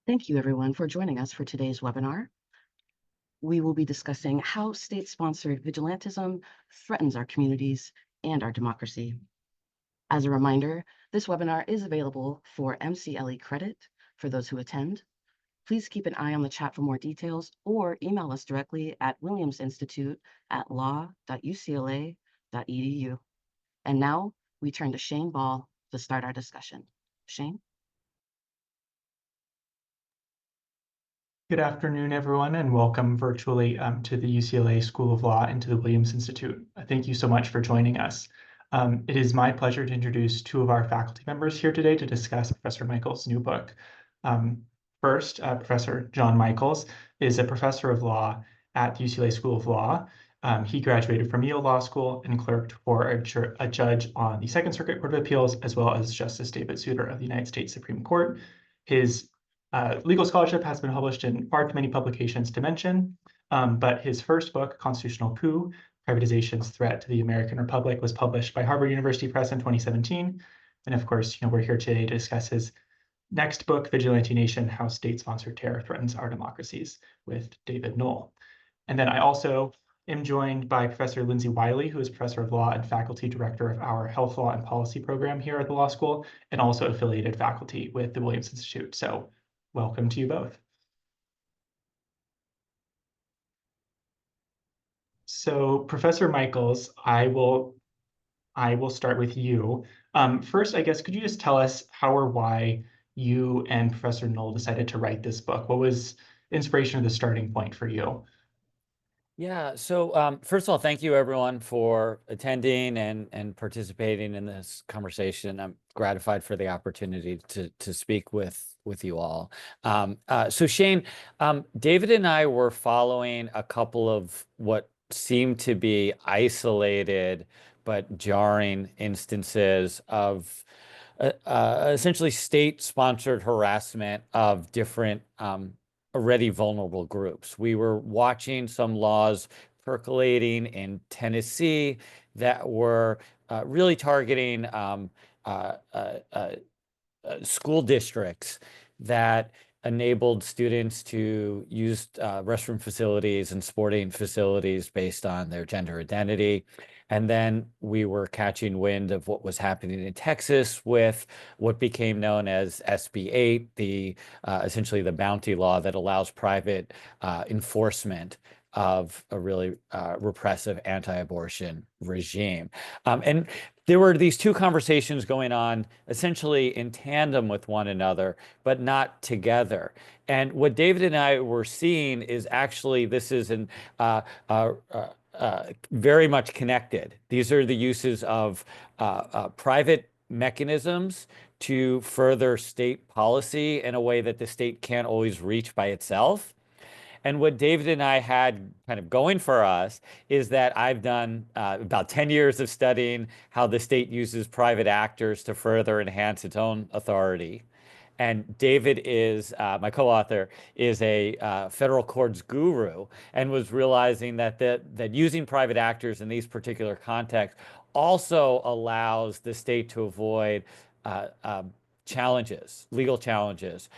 Thank you, everyone, for joining us for today's webinar. We will be discussing how state-sponsored vigilantism threatens our communities and our democracy. As a reminder, this webinar is available for MCLE credit for those who attend. Please keep an eye on the chat for more details or email us directly at williamsinstitute@law.ucla.edu. And now we turn to Shane Ball to start our discussion. Shane? Good afternoon, everyone, and welcome virtually to the UCLA School of Law and to the Williams Institute. Thank you so much for joining us. It is my pleasure to introduce two of our faculty members here today to discuss Professor Michaels' new book. First, Professor John Michaels is a professor of law at the UCLA School of Law. He graduated from Yale Law School and clerked for a judge on the Second Circuit Court of Appeals, as well as Justice David Souter of the United States Supreme Court. His legal scholarship has been published in far too many publications to mention, but his first book, Constitutional Coup, Privatization's Threat to the American Republic, was published by Harvard University Press in 2017. And of course, we're here today to discuss his next book, Vigilante Nation, How State-Sponsored Terror Threatens Our Democracies, with David Knoll. And then I also am joined by Professor Lindsay Wiley, who is professor of law and faculty director of our Health Law and Policy program here at the law school, and also affiliated faculty with the Williams Institute. So welcome to you both. So Professor Michaels, I will start with you. First, I guess, could you just tell us how or why you and Professor Knoll decided to write this book? What was the inspiration of the starting point for you? Yeah, so first of all, thank you everyone for attending and participating in this conversation. I'm gratified for the opportunity to speak with you all. So Shane, David and I were following a couple of what seemed to be isolated but jarring instances of essentially state-sponsored harassment of different already vulnerable groups. We were watching some laws percolating in Tennessee that were really targeting school districts that enabled students to use restroom facilities and sporting facilities based on their gender identity. And then we were catching wind of what was happening in Texas with what became known as SB 8, the essentially the bounty law that allows private enforcement of a really repressive anti-abortion regime. And there were these two conversations going on essentially in tandem with one another, but not together. And what David and I were seeing is actually this is an very much connected. These are the uses of private mechanisms to further state policy in a way that the state can't always reach by itself. And what David and I had kind of going for us is that I've done about 10 years of studying how the state uses private actors to further enhance its own authority. And David is, my co-author, is a federal courts guru and was realizing that using private actors in these particular contexts also allows the state to avoid legal challenges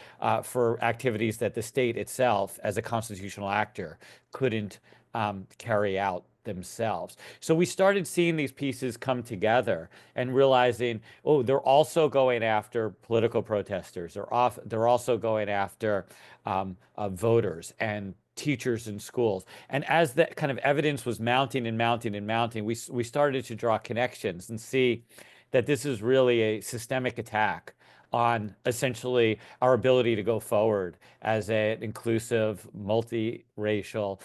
for activities that the state itself, as a constitutional actor, couldn't carry out themselves. So we started seeing these pieces come together and realizing, oh, they're also going after political protesters. They're also going after voters and teachers in schools. And as that kind of evidence was mounting and mounting and mounting, we started to draw connections and see that this is really a systemic attack on essentially our ability to go forward as an inclusive, multiracial,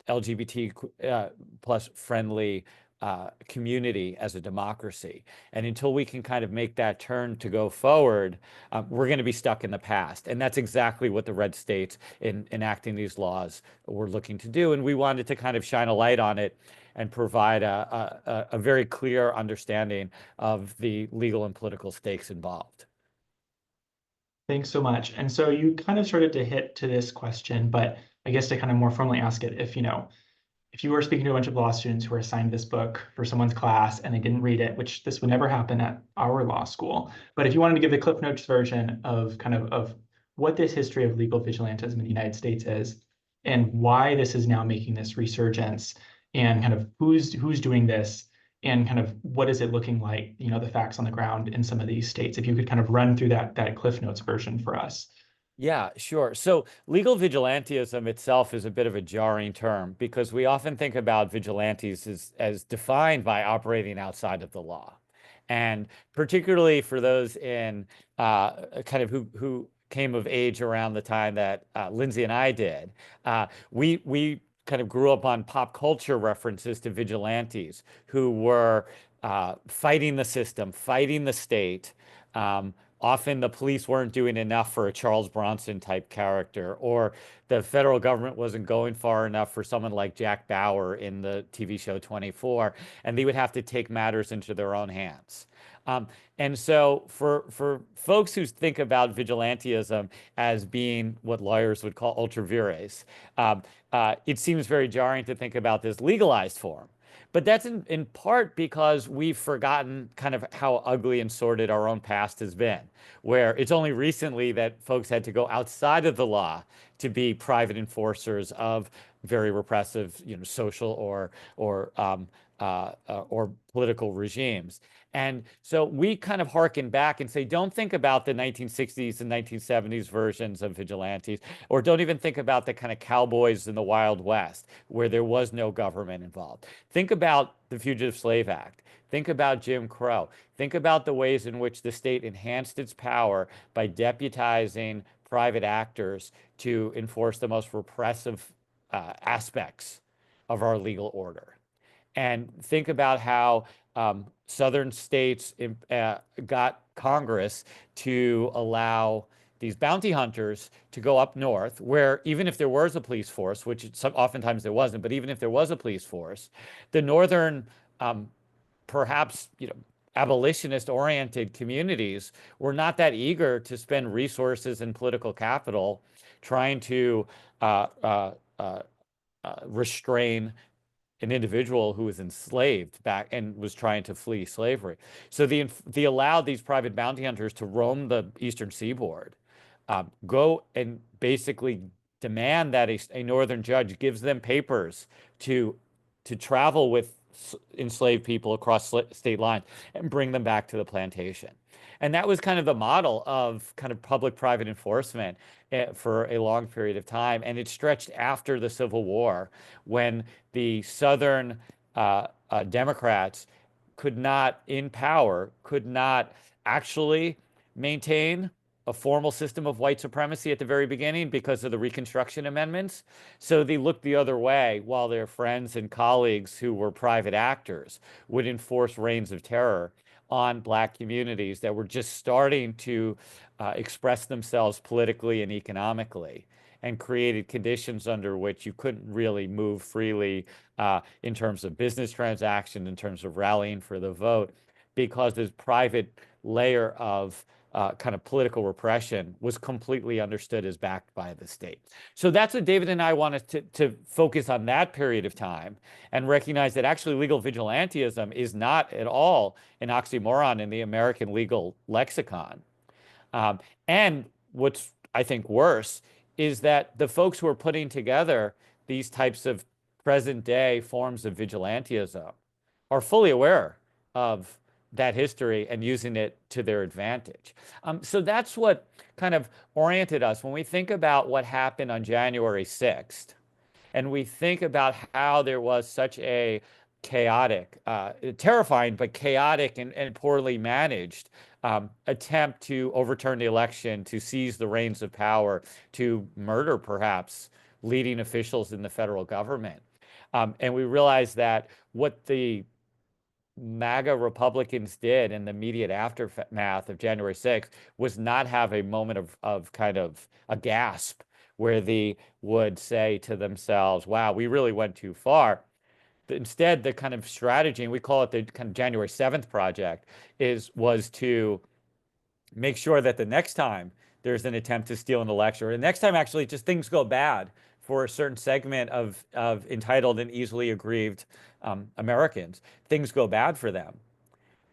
LGBT plus friendly community as a democracy. And until we can kind of make that turn to go forward, we're going to be stuck in the past. And that's exactly what the red states in enacting these laws were looking to do. And we wanted to kind of shine a light on it and provide a very clear understanding of the legal and political stakes involved. Thanks so much. And so you kind of started to hit to this question, but I guess to kind of more formally ask it, if if you were speaking to a bunch of law students who were assigned this book for someone's class and they didn't read it, which this would never happen at our law school, but if you wanted to give the Cliff Notes version of of what this history of legal vigilantism in the United States is and why this is now making this resurgence and kind of who's doing this and kind of what is it looking like, the facts on the ground in some of these states. If you could kind of run through that Cliff Notes version for us. Yeah, sure. So legal vigilantism itself is a bit of a jarring term because we often think about vigilantes as defined by operating outside of the law. And particularly for those in kind of who came of age around the time that Lindsay and I did, we kind of grew up on pop culture references to vigilantes who were fighting the system, fighting the state. Often the police weren't doing enough for a Charles Bronson type character, or the federal government wasn't going far enough for someone like Jack Bauer in the TV show 24, and they would have to take matters into their own hands. And so for folks who think about vigilantism as being what lawyers would call ultra vires, it seems very jarring to think about this legalized form. But that's in part because we've forgotten kind of how ugly and sordid our own past has been, where it's only recently that folks had to go outside of the law to be private enforcers of very repressive, social or political regimes. And so we kind of harken back and say, don't think about the 1960s and 1970s versions of vigilantes, or don't even think about the kind of cowboys in the Wild West where there was no government involved. Think about the Fugitive Slave Act. Think about Jim Crow. Think about the ways in which the state enhanced its power by deputizing private actors to enforce the most repressive aspects of our legal order. And think about how southern states got Congress to allow these bounty hunters to go up north, where even if there was a police force, which oftentimes there wasn't, but even if there was a police force, the northern, perhaps abolitionist-oriented communities were not that eager to spend resources and political capital trying to restrain an individual who was enslaved back and was trying to flee slavery. So they allowed these private bounty hunters to roam the eastern seaboard, go and basically demand that a northern judge gives them papers to travel with enslaved people across state lines and bring them back to the plantation. And that was kind of the model of kind of public-private enforcement for a long period of time. And it stretched after the Civil War, when the Southern Democrats in power, could not actually maintain a formal system of white supremacy at the very beginning because of the Reconstruction amendments. So they looked the other way while their friends and colleagues who were private actors would enforce reigns of terror on Black communities that were just starting to express themselves politically and economically, and created conditions under which you couldn't really move freely in terms of business transaction, in terms of rallying for the vote, because this private layer of kind of political repression was completely understood as backed by the state. So that's what David and I wanted to focus on, that period of time, and recognize that actually legal vigilantism is not at all an oxymoron in the American legal lexicon. And what's, I think, worse is that the folks who are putting together these types of present day forms of vigilantism are fully aware of that history and using it to their advantage. So that's what kind of oriented us when we think about what happened on January 6th, and we think about how there was such a chaotic, terrifying, but chaotic and poorly managed attempt to overturn the election, to seize the reins of power, to murder perhaps leading officials in the federal government. And we realized that what the MAGA Republicans did in the immediate aftermath of January 6th was not have a moment of kind of a gasp where they would say to themselves, wow, we really went too far. Instead, the kind of strategy, and we call it the kind of January 7th project, was to make sure that the next time there's an attempt to steal an election, or the next time actually just things go bad for a certain segment of entitled and easily aggrieved Americans, things go bad for them,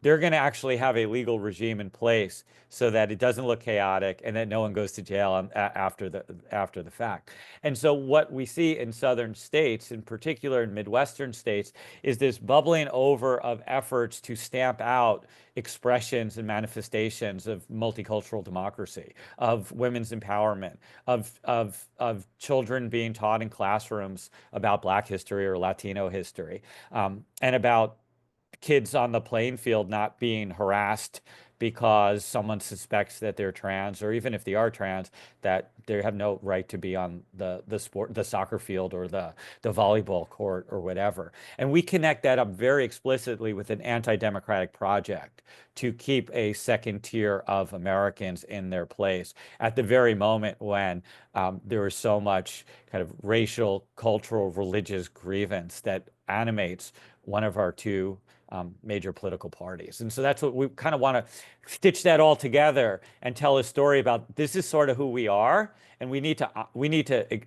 they're going to actually have a legal regime in place so that it doesn't look chaotic and that no one goes to jail after the fact. And so what we see in southern states, in particular in Midwestern states, is this bubbling over of efforts to stamp out expressions and manifestations of multicultural democracy, of women's empowerment, of children being taught in classrooms about Black history or Latino history, and about kids on the playing field not being harassed because someone suspects that they're trans, or even if they are trans, that they have no right to be on the soccer field or the volleyball court or whatever. And we connect that up very explicitly with an anti-democratic project to keep a second tier of Americans in their place at the very moment when there is so much kind of racial, cultural, religious grievance that animates one of our two major political parties. And so that's what we kind of want to stitch that all together and tell a story about. This is sort of who we are, and we need to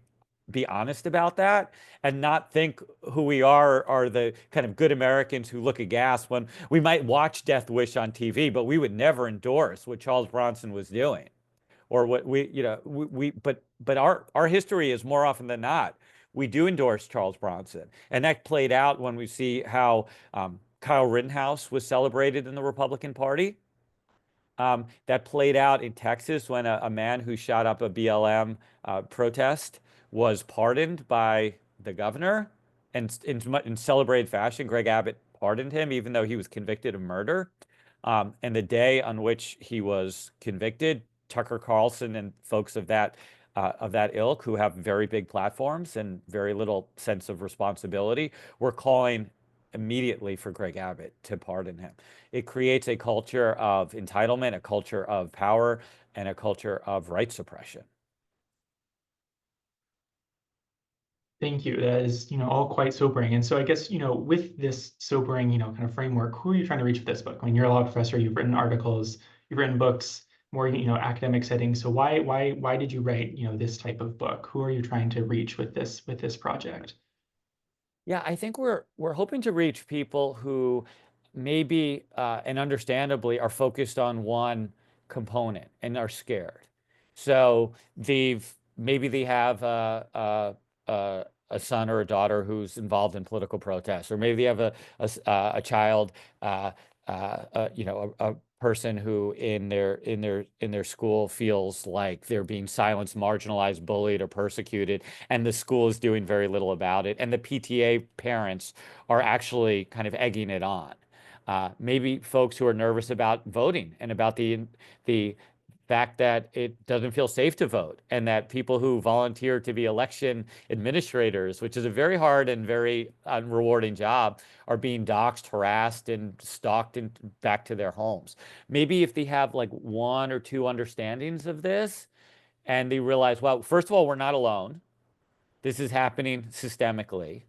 be honest about that and not think who we are the kind of good Americans who look aghast when we might watch Death Wish on TV, but we would never endorse what Charles Bronson was doing, or what but our history is more often than not, we do endorse Charles Bronson. And that played out when we see how Kyle Rittenhouse was celebrated in the Republican Party. That played out in Texas when a man who shot up a BLM protest was pardoned by the governor, and in celebrated fashion, Greg Abbott pardoned him, even though he was convicted of murder. And the day on which he was convicted, Tucker Carlson and folks of that ilk, who have very big platforms and very little sense of responsibility, were calling immediately for Greg Abbott to pardon him. It creates a culture of entitlement, a culture of power, and a culture of right suppression. Thank you. That is, all quite sobering. And so I guess, with this sobering, kind of framework, who are you trying to reach with this book? I mean, you're a law professor, you've written articles, you've written books, more, academic settings. So why did you write, this type of book? Who are you trying to reach with this project? Yeah, I think we're hoping to reach people who maybe and understandably are focused on one component and are scared. So maybe they have a son or a daughter who's involved in political protests, or maybe they have a child, a person who in their school feels like they're being silenced, marginalized, bullied, or persecuted, and the school is doing very little about it, and the PTA parents are actually kind of egging it on. Maybe folks who are nervous about voting and about the fact that it doesn't feel safe to vote, and that people who volunteer to be election administrators, which is a very hard and very unrewarding job, are being doxxed, harassed, and stalked back to their homes. Maybe if they have like one or two understandings of this, and they realize, well, first of all, we're not alone. This is happening systemically.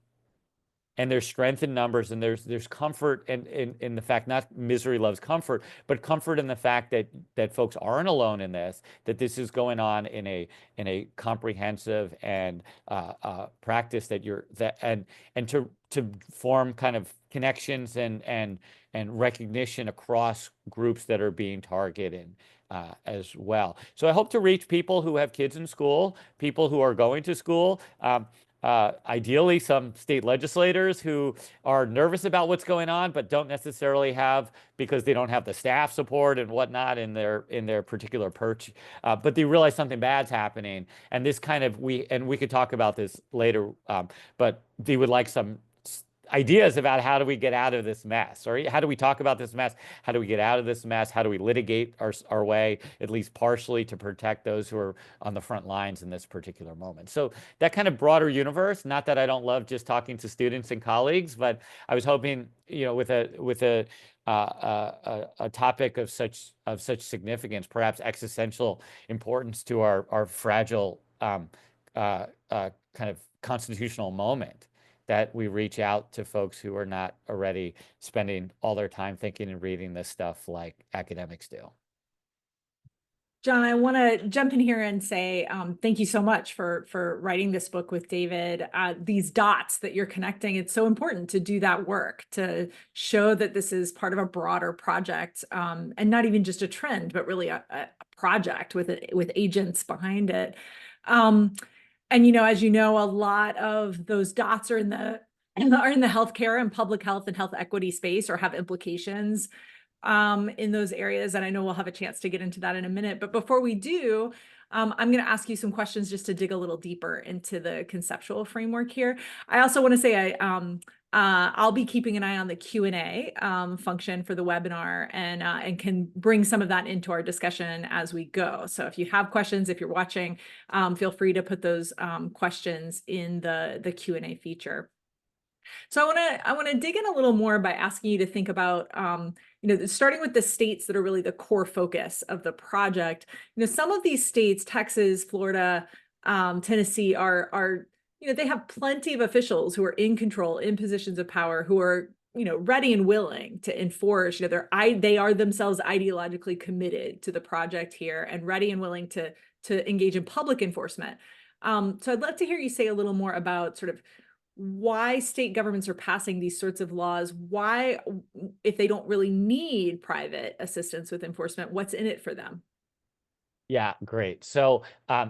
And there's strength in numbers, and there's comfort in the fact, not misery loves comfort, but comfort in the fact that folks aren't alone in this, that this is going on in a comprehensive and practice and to form kind of connections and recognition across groups that are being targeted as well. So I hope to reach people who have kids in school, people who are going to school. Ideally some state legislators who are nervous about what's going on, but don't necessarily have, because they don't have the staff support and whatnot in their particular perch, but they realize something bad's happening. And this kind of, we could talk about this later, but they would like some ideas about how do we get out of this mess, or how do we talk about this mess? How do we get out of this mess? How do we litigate our way, at least partially, to protect those who are on the front lines in this particular moment? So that kind of broader universe, not that I don't love just talking to students and colleagues, but I was hoping, with a topic of such significance, perhaps existential importance to our fragile kind of constitutional moment, that we reach out to folks who are not already spending all their time thinking and reading this stuff like academics do. John, I want to jump in here and say thank you so much for writing this book with David. These dots that you're connecting, it's so important to do that work, to show that this is part of a broader project, and not even just a trend, but really a project with agents behind it. And as you know, a lot of those dots are in the healthcare and public health and health equity space, or have implications in those areas. And I know we'll have a chance to get into that in a minute. But before we do, I'm going to ask you some questions just to dig a little deeper into the conceptual framework here. I also want to say I'll be keeping an eye on the Q&A function for the webinar, and can bring some of that into our discussion as we go. So if you have questions, if you're watching, feel free to put those questions in the Q&A feature. So I want to dig in a little more by asking you to think about, starting with the states that are really the core focus of the project. Some of these states, Texas, Florida, Tennessee, are they have plenty of officials who are in control, in positions of power, who are ready and willing to enforce. They are themselves ideologically committed to the project here, and ready and willing to engage in public enforcement. So I'd love to hear you say a little more about sort of why state governments are passing these sorts of laws, why, if they don't really need private assistance with enforcement, what's in it for them? Yeah, great. So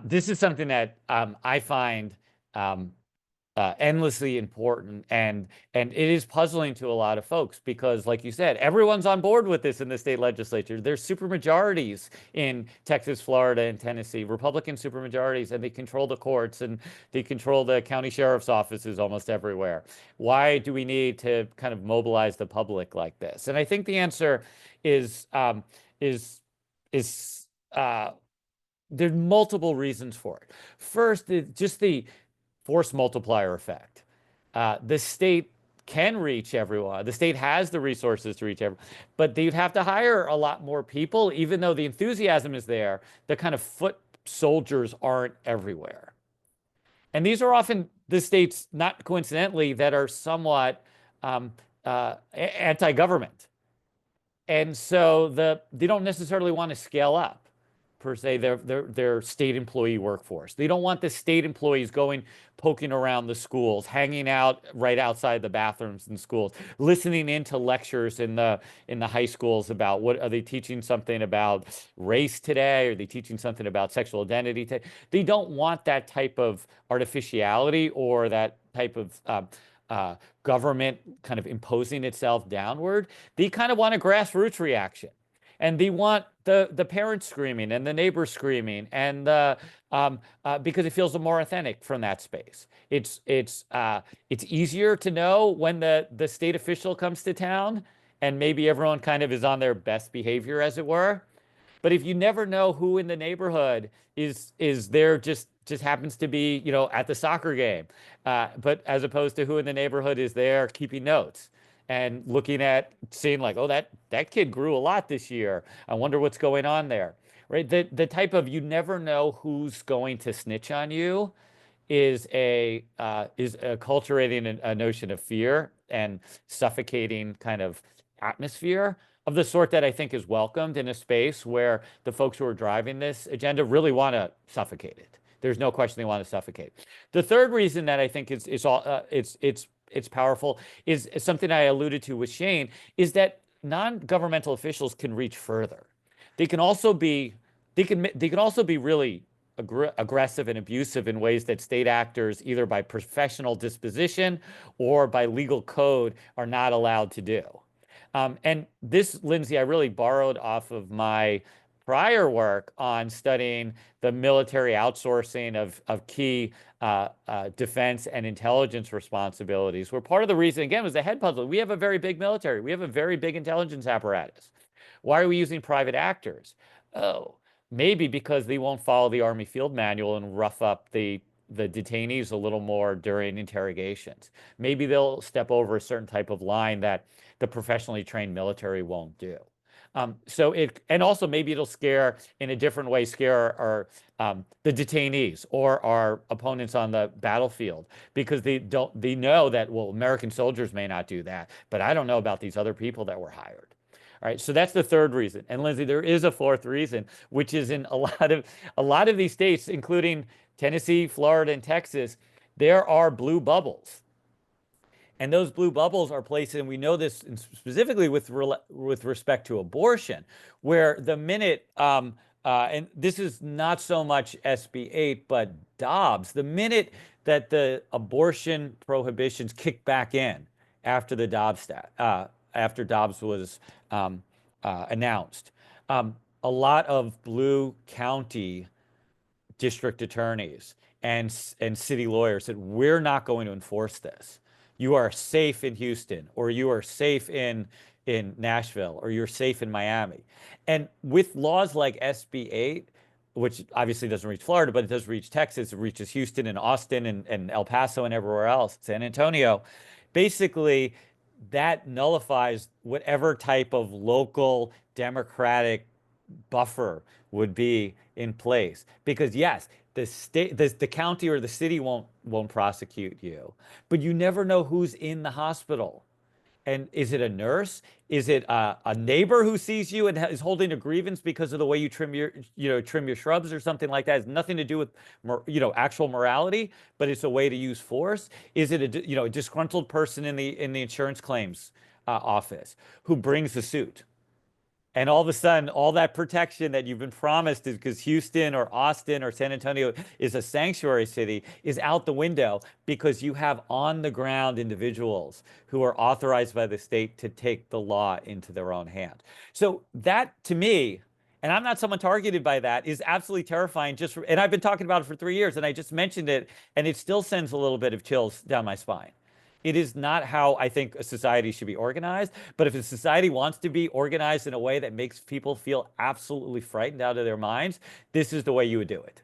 this is something that I find endlessly important, and it is puzzling to a lot of folks, because like you said, everyone's on board with this in the state legislature. There's supermajorities in Texas, Florida, and Tennessee, Republican supermajorities, and they control the courts, and they control the county sheriff's offices almost everywhere. Why do we need to kind of mobilize the public like this? And I think the answer is there's multiple reasons for it. First, just the force multiplier effect. The state can reach everyone. The state has the resources to reach everyone, but they'd have to hire a lot more people. Even though the enthusiasm is there, the kind of foot soldiers aren't everywhere. And these are often the states, not coincidentally, that are somewhat anti-government. And so they don't necessarily want to scale up, per se, their state employee workforce. They don't want the state employees poking around the schools, hanging out right outside the bathrooms in schools, listening into lectures in the high schools about what are they teaching, something about race today? Are they teaching something about sexual identity today? They don't want that type of artificiality, or that type of government kind of imposing itself downward. They kind of want a grassroots reaction. And they want the parents screaming and the neighbors screaming, and because it feels more authentic from that space. It's easier to know when the state official comes to town, and maybe everyone kind of is on their best behavior, as it were. But if you never know who in the neighborhood is there, just happens to be at the soccer game, but as opposed to who in the neighborhood is there keeping notes and looking at, seeing like, oh, that kid grew a lot this year. I wonder what's going on there, right? The type of, you never know who's going to snitch on you is acculturating a notion of fear and suffocating kind of atmosphere of the sort that I think is welcomed in a space where the folks who are driving this agenda really want to suffocate it. There's no question they want to suffocate. The third reason that I think it's powerful is something I alluded to with Shane, is that non-governmental officials can reach further. They can also be really aggressive and abusive in ways that state actors, either by professional disposition or by legal code, are not allowed to do. And this, Lindsay, I really borrowed off of my prior work on studying the military outsourcing of key defense and intelligence responsibilities, where part of the reason, again, was the head puzzle. We have a very big military. We have a very big intelligence apparatus. Why are we using private actors? Oh, maybe because they won't follow the Army field manual and rough up the detainees a little more during interrogations. Maybe they'll step over a certain type of line that the professionally trained military won't do. And also maybe it'll in a different way, scare the detainees or our opponents on the battlefield, because they know that, well, American soldiers may not do that, but I don't know about these other people that were hired. All right, so that's the third reason. And Lindsay, there is a fourth reason, which is in a lot of these states, including Tennessee, Florida, and Texas, there are blue bubbles. And those blue bubbles are places, and we know this specifically with respect to abortion, where the minute, and this is not so much SB 8, but Dobbs, the minute that the abortion prohibitions kick back in after the after Dobbs was announced, a lot of blue county district attorneys and city lawyers said, we're not going to enforce this. You are safe in Houston, or you are safe in Nashville, or you're safe in Miami. And with laws like SB 8, which obviously doesn't reach Florida, but it does reach Texas, it reaches Houston and Austin and El Paso and everywhere else, San Antonio, basically that nullifies whatever type of local democratic buffer would be in place. Because yes, the state, the county or the city won't prosecute you, but you never know who's in the hospital. And is it a nurse? Is it a neighbor who sees you and is holding a grievance because of the way you trim your shrubs or something like that? It has nothing to do with actual morality, but it's a way to use force. Is it a disgruntled person in the insurance claims office who brings the suit? And all of a sudden, all that protection that you've been promised is because Houston or Austin or San Antonio is a sanctuary city is out the window because you have on the ground individuals who are authorized by the state to take the law into their own hand. So that to me, and I'm not someone targeted by that, is absolutely terrifying. And I've been talking about it for 3 years, and I just mentioned it, and it still sends a little bit of chills down my spine. It is not how I think a society should be organized. But if a society wants to be organized in a way that makes people feel absolutely frightened out of their minds, this is the way you would do it.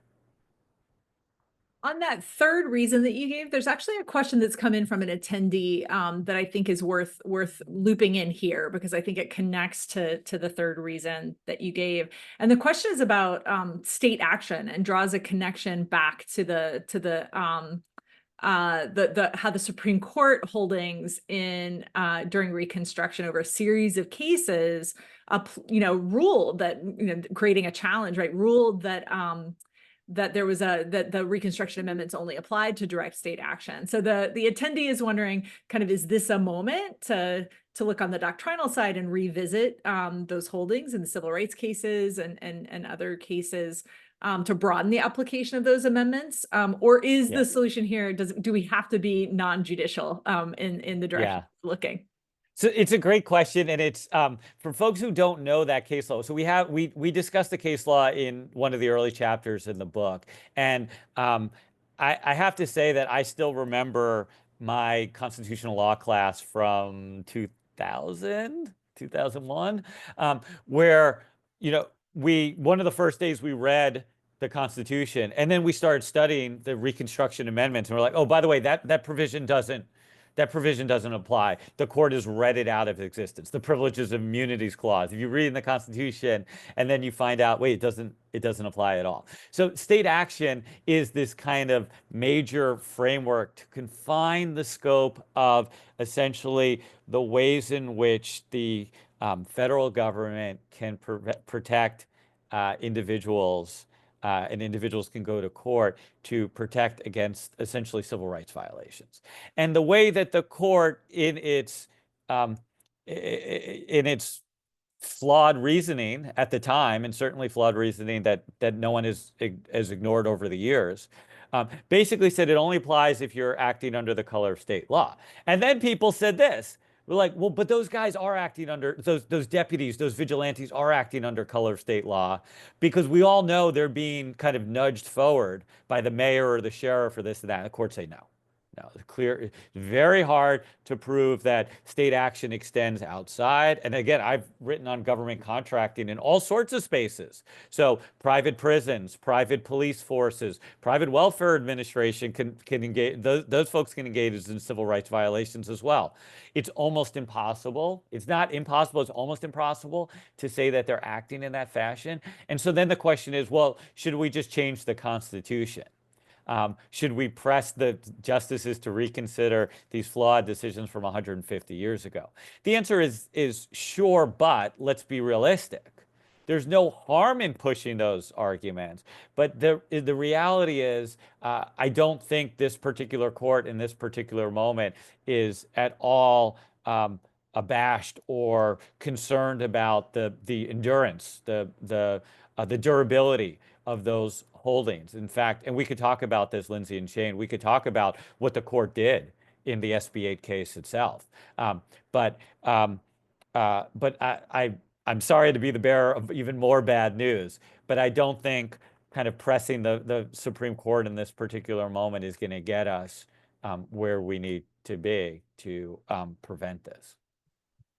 On that third reason that you gave, there's actually a question that's come in from an attendee that I think is worth looping in here, because I think it connects to the third reason that you gave. And the question is about state action and draws a connection back to how the Supreme Court holdings in during Reconstruction over a series of cases, ruled that, creating a challenge, right, ruled that that there was that the Reconstruction amendments only applied to direct state action. So the attendee is wondering, kind of, is this a moment to look on the doctrinal side and revisit those holdings in the civil rights cases and other cases, to broaden the application of those amendments, or is the solution here, do we have to be non-judicial in the direction we're looking? So it's a great question, and it's for folks who don't know that case law. So we discussed the case law in one of the early chapters in the book, and I have to say that I still remember my constitutional law class from 2001, where one of the first days we read the Constitution, and then we started studying the Reconstruction amendments, and we're like, oh, by the way, that provision doesn't apply. The court has read it out of existence. The Privileges and Immunities Clause. If you read in the Constitution and then you find out, wait, it doesn't apply at all. So state action is this kind of major framework to confine the scope of essentially the ways in which the federal government can protect individuals. And individuals can go to court to protect against essentially civil rights violations. And the way that the court, in its flawed reasoning at the time, and certainly flawed reasoning that no one has ignored over the years, basically said it only applies if you're acting under the color of state law. And then people said this. We're like, well, but those guys are acting under, those deputies, those vigilantes are acting under color of state law, because we all know they're being kind of nudged forward by the mayor or the sheriff or this and that. And the courts say no. No, it's clear. It's very hard to prove that state action extends outside. And again, I've written on government contracting in all sorts of spaces. So private prisons, private police forces, private welfare administration can engage, those folks can engage in civil rights violations as well. It's almost impossible. It's not impossible. It's almost impossible to say that they're acting in that fashion. And so then the question is, well, should we just change the Constitution? Should we press the justices to reconsider these flawed decisions from 150 years ago? The answer is sure, but let's be realistic. There's no harm in pushing those arguments, but the reality is, I don't think this particular court in this particular moment is at all abashed or concerned about the endurance, the durability of those holdings. In fact, and we could talk about this, Lindsay and Shane, we could talk about what the court did in the SB 8 case itself. But I'm sorry to be the bearer of even more bad news, but I don't think kind of pressing the Supreme Court in this particular moment is going to get us where we need to be to prevent this.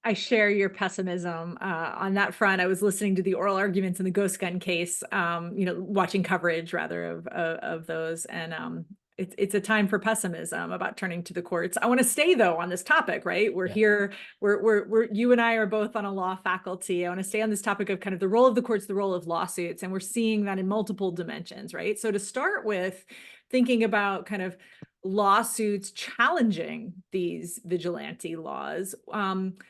I share your pessimism on that front. I was listening to the oral arguments in the ghost gun case, watching coverage rather of those, and it's a time for pessimism about turning to the courts. I want to stay though on this topic, right? We're here. We're you and I are both on a law faculty. I want to stay on this topic of kind of the role of the courts, the role of lawsuits, and we're seeing that in multiple dimensions, right? So to start with, thinking about kind of lawsuits challenging these vigilante laws.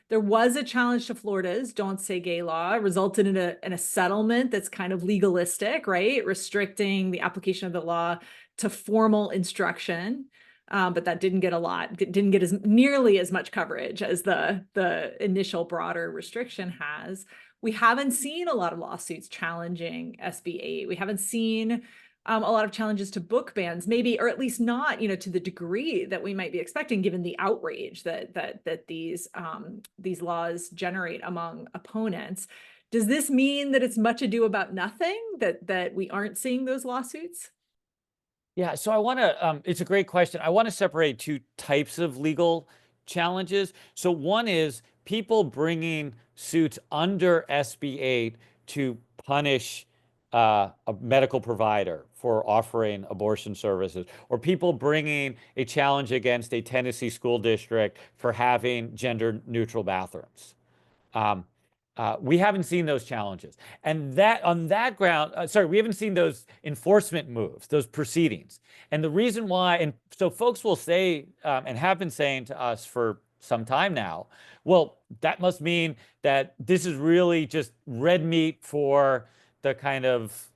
There was a challenge to Florida's Don't Say Gay law, resulted in a settlement that's kind of legalistic, right? Restricting the application of the law to formal instruction. But that didn't get as nearly as much coverage as the initial broader restriction has. We haven't seen a lot of lawsuits challenging SB 8. We haven't seen a lot of challenges to book bans, maybe, or at least not, to the degree that we might be expecting, given the outrage that these laws generate among opponents. Does this mean that it's much ado about nothing, that we aren't seeing those lawsuits? Yeah, so I want to, it's a great question. I want to separate two types of legal challenges. So one is people bringing suits under SB 8 to punish a medical provider for offering abortion services, or people bringing a challenge against a Tennessee school district for having gender-neutral bathrooms. We haven't seen those challenges. And that on that ground, we haven't seen those enforcement moves, those proceedings. And the reason why, and so folks will say, and have been saying to us for some time now, well, that must mean that this is really just red meat for the kind of,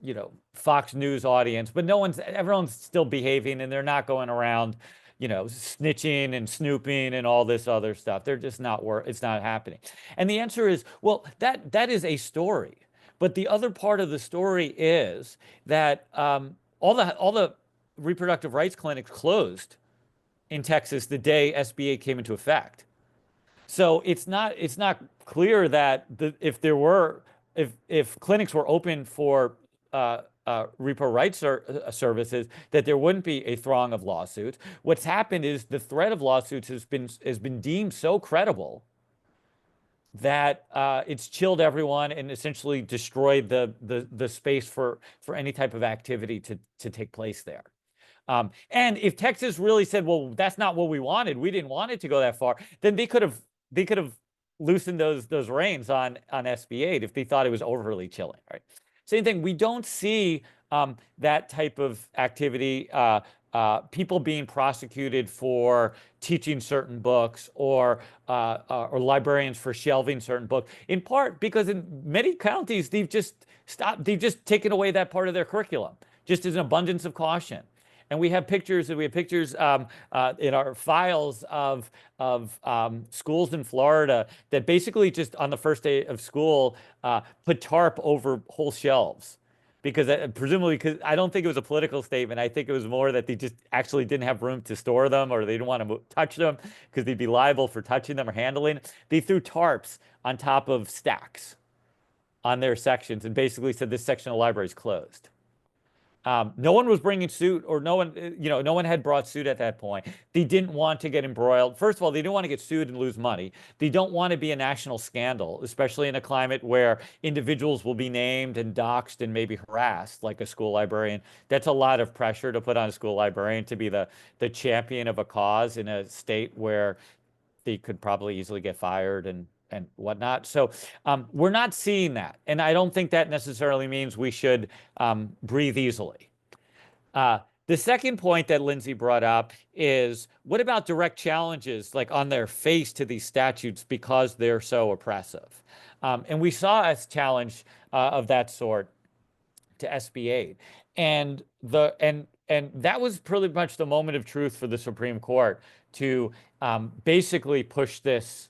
Fox News audience, but everyone's still behaving and they're not going around, snitching and snooping and all this other stuff. They're just not it's not happening. And the answer is, well, that is a story. But the other part of the story is that all the reproductive rights clinics closed in Texas the day SB 8 came into effect. So it's not clear that if clinics were open for repro rights services, that there wouldn't be a throng of lawsuits. What's happened is the threat of lawsuits has been deemed so credible that it's chilled everyone and essentially destroyed the space for any type of activity to take place there. And if Texas really said, well, that's not what we wanted, we didn't want it to go that far, then they could have loosened those reins on SB 8 if they thought it was overly chilling, right? Same thing, we don't see that type of activity, people being prosecuted for teaching certain books or librarians for shelving certain books, in part because in many counties, they've just taken away that part of their curriculum, just as an abundance of caution. And we have pictures, in our files of schools in Florida that basically just on the first day of school put tarp over whole shelves. Because presumably, because I don't think it was a political statement. I think it was more that they just actually didn't have room to store them, or they didn't want to touch them because they'd be liable for touching them or handling. They threw tarps on top of stacks on their sections and basically said this section of the library is closed. No one was bringing suit, or no one had brought suit at that point. They didn't want to get embroiled. First of all, they didn't want to get sued and lose money. They don't want to be a national scandal, especially in a climate where individuals will be named and doxxed and maybe harassed, like a school librarian. That's a lot of pressure to put on a school librarian to be the champion of a cause in a state where they could probably easily get fired and whatnot. So we're not seeing that. And I don't think that necessarily means we should breathe easily. The The second point that Lindsay brought up is, what about direct challenges, like on their face, to these statutes because they're so oppressive? And we saw a challenge of that sort to SB8, and that was pretty much the moment of truth for the Supreme Court to basically push this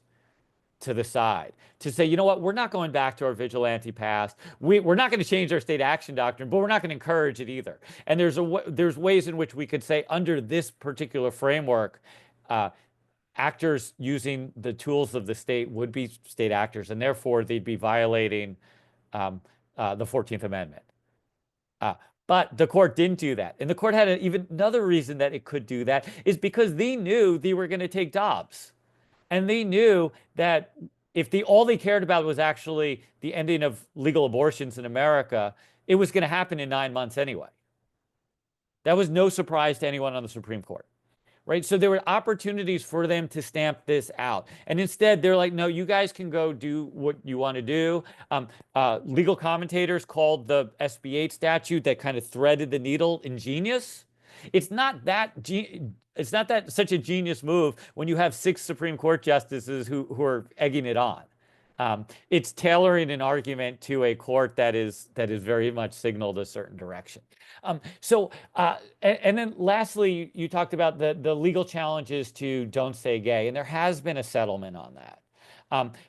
to the side, to say, you know what, we're not going back to our vigilante past. We're not going to change our state action doctrine, but we're not going to encourage it either. And there's ways in which we could say, under this particular framework, actors using the tools of the state would be state actors, and therefore they'd be violating the 14th Amendment. But the court didn't do that. And the court had even another reason that it could do that, is because they knew they were going to take Dobbs. And they knew that if all they cared about was actually the ending of legal abortions in America, it was going to happen in 9 months anyway. That was no surprise to anyone on the Supreme Court, right? So there were opportunities for them to stamp this out. And instead, they're like, no, you guys can go do what you want to do. Legal commentators called the SB8 statute that kind of threaded the needle ingenious. It's not that such a genius move when you have 6 Supreme Court justices who are egging it on. It's tailoring an argument to a court that is very much signaled a certain direction. And then lastly, you talked about the legal challenges to Don't Say Gay, and there has been a settlement on that.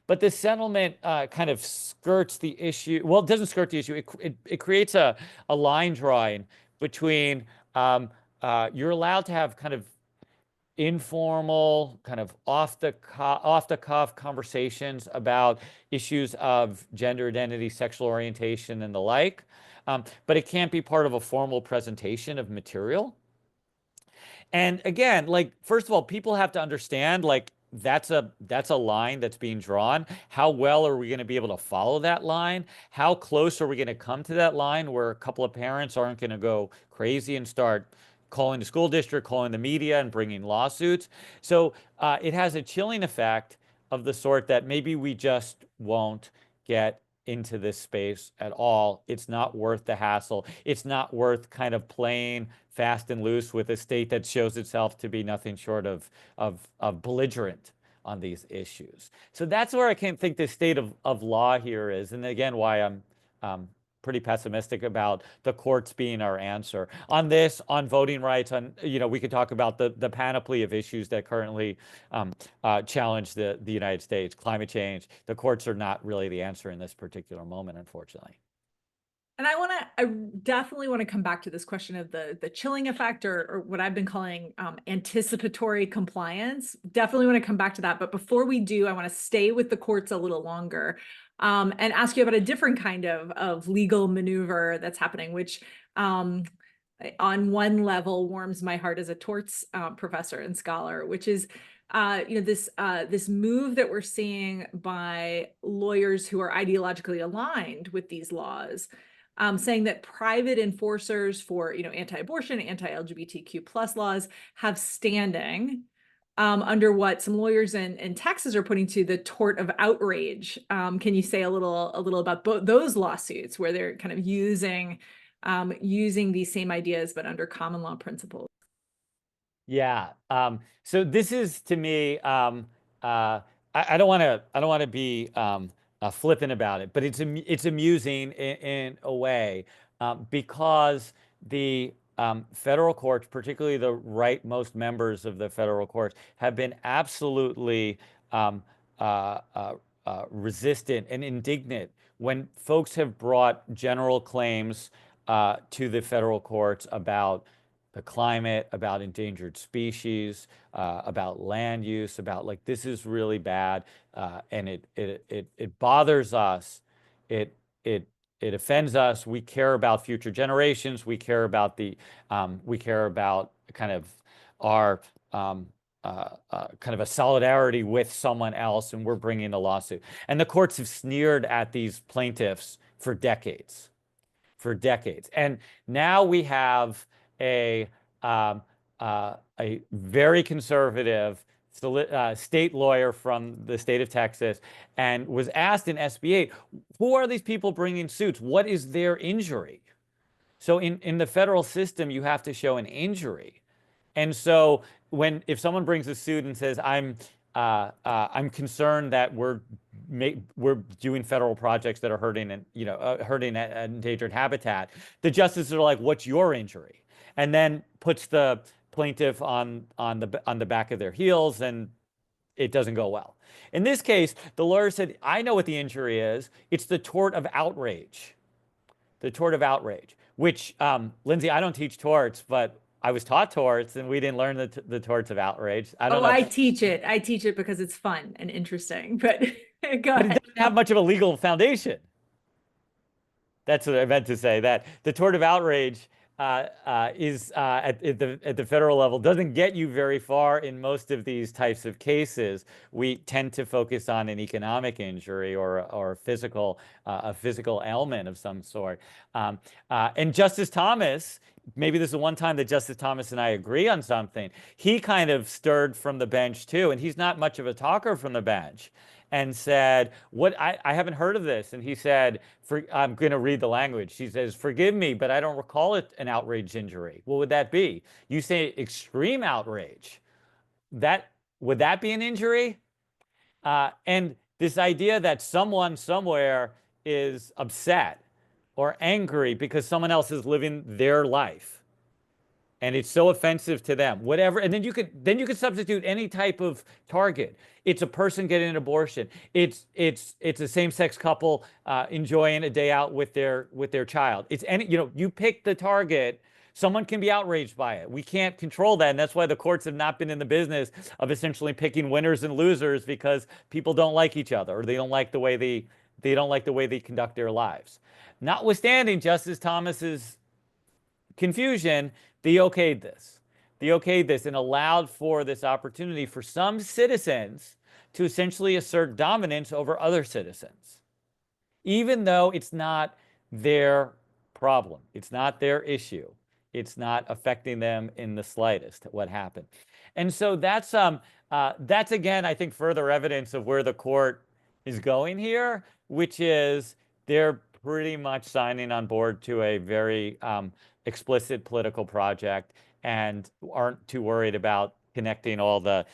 But the settlement kind of skirts the issue. Well, it doesn't skirt the issue. It creates a line drawing between you're allowed to have kind of informal, kind of off the cuff conversations about issues of gender identity, sexual orientation, and the like, but it can't be part of a formal presentation of material. And again, like, first of all, people have to understand, like, that's a line that's being drawn. How well are we going to be able to follow that line? How close are we going to come to that line where a couple of parents aren't going to go crazy and start calling the school district, calling the media, and bringing lawsuits? So it has a chilling effect of the sort that maybe we just won't get into this space at all. It's not worth the hassle. It's not worth kind of playing fast and loose with a state that shows itself to be nothing short of belligerent on these issues. So that's where I can think the state of law here is, and again, why I'm pretty pessimistic about the courts being our answer on this, on voting rights, on, we could talk about the panoply of issues that currently challenge the United States, climate change. The courts are not really the answer in this particular moment, unfortunately. And I definitely want to come back to this question of the chilling effect, or what I've been calling anticipatory compliance. Definitely want to come back to that. But before we do, I want to stay with the courts a little longer and ask you about a different kind of legal maneuver that's happening, which on one level warms my heart as a torts professor and scholar, which is this move that we're seeing by lawyers who are ideologically aligned with these laws, saying that private enforcers for anti-abortion, anti-LGBTQ plus laws have standing under what some lawyers in Texas are putting to the tort of outrage. Can you say a little about those lawsuits where they're kind of using these same ideas but under common law principles? Yeah. So this is, to me, I don't want to be flippant about it, but it's amusing in a way, because the federal courts, particularly the rightmost members of the federal courts, have been absolutely resistant and indignant when folks have brought general claims to the federal courts about the climate, about endangered species, about land use, about, like, this is really bad, and it bothers us. It offends us. We care about future generations. We care about kind of our kind of a solidarity with someone else, and we're bringing a lawsuit. And the courts have sneered at these plaintiffs for decades. And now we have a very conservative state lawyer from the state of Texas, and was asked in SB8, who are these people bringing suits? What is their injury? So in the federal system, you have to show an injury. And so if someone brings a suit and says, I'm concerned that we're doing federal projects that are hurting hurting endangered habitat, the justices are like, what's your injury? And then puts the plaintiff on the back of their heels, and it doesn't go well. In this case, the lawyer said, I know what the injury is. It's the tort of outrage. The tort of outrage, which, Lindsay, I don't teach torts, but I was taught torts, and we didn't learn the torts of outrage. I don't know. I teach it. I teach it because it's fun and interesting, but go But it ahead. doesn't have much of a legal foundation. That's what I meant to say, that the tort of outrage is at the federal level doesn't get you very far in most of these types of cases. We tend to focus on an economic injury or a physical ailment of some sort. And Justice Thomas, maybe this is the one time that Justice Thomas and I agree on something. He kind of stirred from the bench too, and he's not much of a talker from the bench, and said, "What? I haven't heard of this." And he said, I'm going to read the language. He says, "Forgive me, but I don't recall it an outrage injury." What would that be? You say extreme outrage. Would that be an injury? And this idea that someone somewhere is upset or angry because someone else is living their life, and it's so offensive to them, whatever. And then you could substitute any type of target. It's a person getting an abortion. It's a same-sex couple enjoying a day out with their child. It's any, you pick the target. Someone can be outraged by it. We can't control that, and that's why the courts have not been in the business of essentially picking winners and losers, because people don't like each other, or they don't like the way they conduct their lives. Notwithstanding Justice Thomas's confusion, they okayed this and allowed for this opportunity for some citizens to essentially assert dominance over other citizens, even though it's not their problem. It's not their issue. It's not affecting them in the slightest what happened. And so that's again, I think, further evidence of where the court is going here, which is they're pretty much signing on board to a very explicit political project, and aren't too worried about connecting all the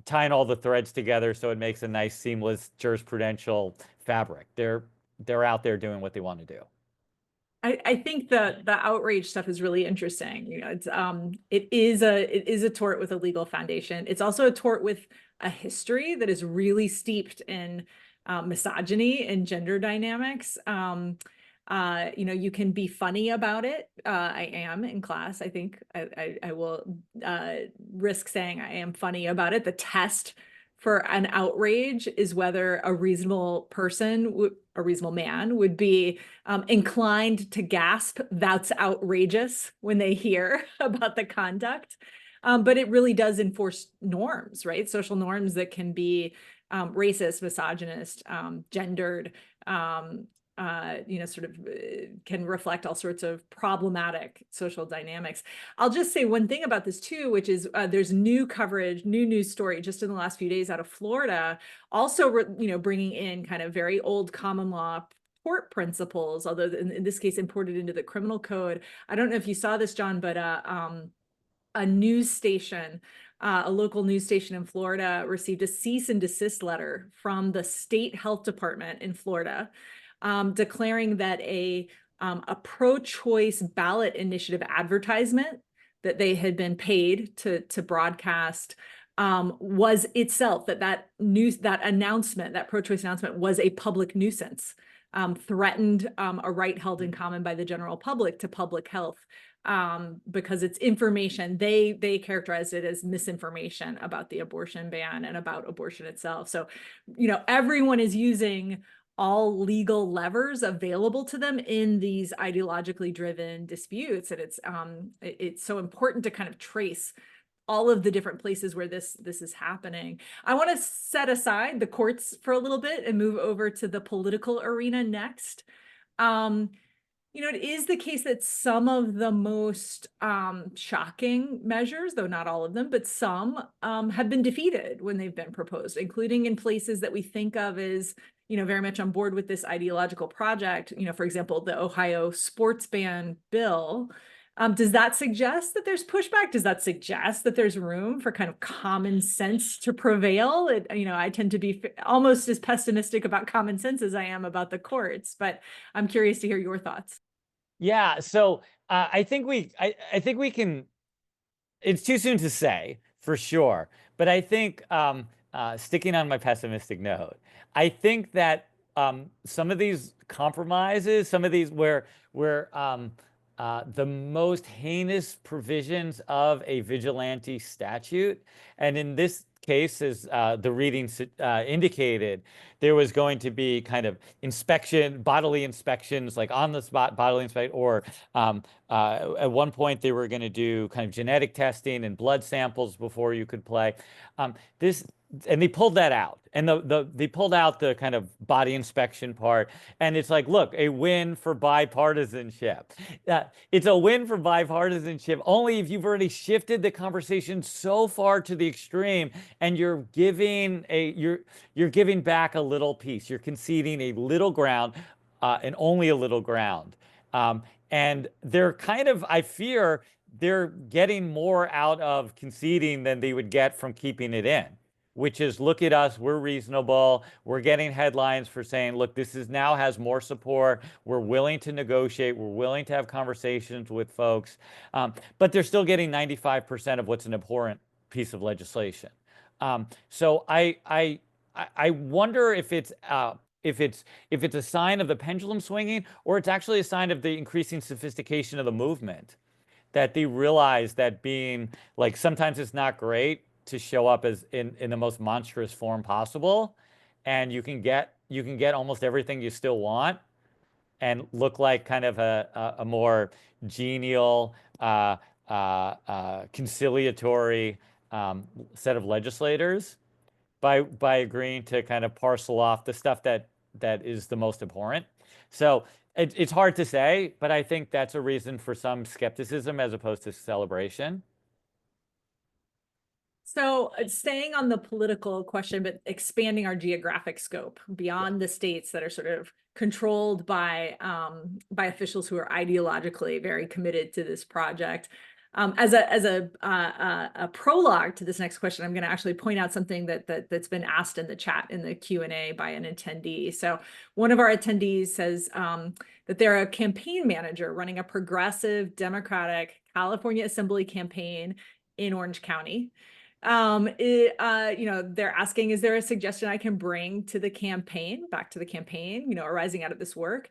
tying all the threads together so it makes a nice seamless jurisprudential fabric. They're out there doing what they want to do. I think the outrage stuff is really interesting. It is a tort with a legal foundation. It's also a tort with a history that is really steeped in misogyny and gender dynamics. You can be funny about it. I am in class. I think I will risk saying I am funny about it. The test for an outrage is whether a reasonable person, a reasonable man, would be inclined to gasp, "That's outrageous," when they hear about the conduct. But it really does enforce norms, right? Social norms that can be racist, misogynist, gendered, can reflect all sorts of problematic social dynamics. I'll just say one thing about this too, which is there's new coverage, new news story just in the last few days out of Florida, also, bringing in kind of very old common law tort principles, although in this case imported into the criminal code. I don't know if you saw this, John, but a news station, a local news station in Florida, received a cease and desist letter from the state health department in Florida, declaring that a pro-choice ballot initiative advertisement that they had been paid to broadcast was itself, that announcement, that pro-choice announcement, was a public nuisance, threatened a right held in common by the general public to public health, because it's information. They characterized it as misinformation about the abortion ban and about abortion itself. So, everyone is using all legal levers available to them in these ideologically driven disputes. And it's so important to kind of trace all of the different places where this is happening. I want to set aside the courts for a little bit and move over to the political arena next. It is the case that some of the most shocking measures, though not all of them, but some have been defeated when they've been proposed, including in places that we think of as very much on board with this ideological project, for example, the Ohio sports ban bill, does that suggest that there's pushback? Does that suggest that there's room for kind of common sense to prevail? I tend to be almost as pessimistic about common sense as I am about the courts, but I'm curious to hear your thoughts. Yeah, so I think we can. It's too soon to say for sure, but I think sticking on my pessimistic note, I think that some of these compromises, some of these where the most heinous provisions of a vigilante statute, and in this case, as the reading indicated, there was going to be kind of bodily inspections, like on the spot bodily inspection, or at one point they were going to do kind of genetic testing and blood samples before you could play. And they pulled that out, and they pulled out the kind of body inspection part, and it's like, look, a win for bipartisanship. It's a win for bipartisanship only if you've already shifted the conversation so far to the extreme, and you're giving back a little piece. You're conceding a little ground, and only a little ground. And they're kind of, I fear, they're getting more out of conceding than they would get from keeping it in, which is, look at us, we're reasonable, we're getting headlines for saying, look, now has more support, we're willing to negotiate, we're willing to have conversations with folks, but they're still getting 95% of what's an abhorrent piece of legislation. So I wonder if it's a sign of the pendulum swinging, or it's actually a sign of the increasing sophistication of the movement, that they realize that being like, sometimes it's not great to show up as in the most monstrous form possible, and you can get almost everything you still want and look like kind of a more genial, conciliatory set of legislators by agreeing to kind of parcel off the stuff that is the most abhorrent. So it's hard to say, but I think that's a reason for some skepticism as opposed to celebration. So staying on the political question, but expanding our geographic scope beyond the states that are sort of controlled by officials who are ideologically very committed to this project. As a prologue to this next question, I'm going to actually point out something that's been asked in the chat in the Q&A by an attendee. So one of our attendees says that they're a campaign manager running a progressive Democratic California Assembly campaign in Orange County. They're asking, is there a suggestion I can bring to the campaign, back to the campaign, arising out of this work?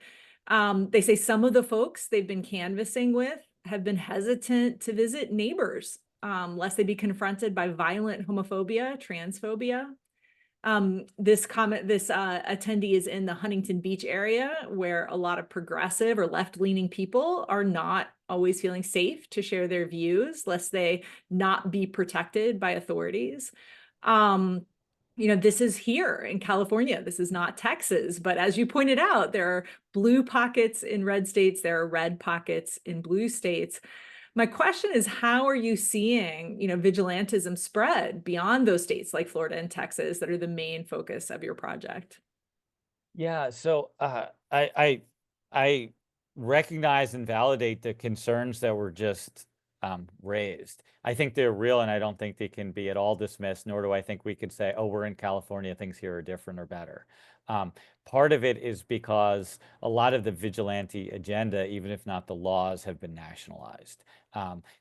They say some of the folks they've been canvassing with have been hesitant to visit neighbors, lest they be confronted by violent homophobia, transphobia. This attendee is in the Huntington Beach area, where a lot of progressive or left-leaning people are not always feeling safe to share their views, lest they not be protected by authorities. This is here in California. This is not Texas, but as you pointed out, there are blue pockets in red states. There are red pockets in blue states. My question is, how are you seeing, vigilantism spread beyond those states like Florida and Texas that are the main focus of your project? Yeah, so I recognize and validate the concerns that were just raised. I think they're real, and I don't think they can be at all dismissed, nor do I think we could say, oh, we're in California, things here are different or better. Part of it is because a lot of the vigilante agenda, even if not the laws, have been nationalized.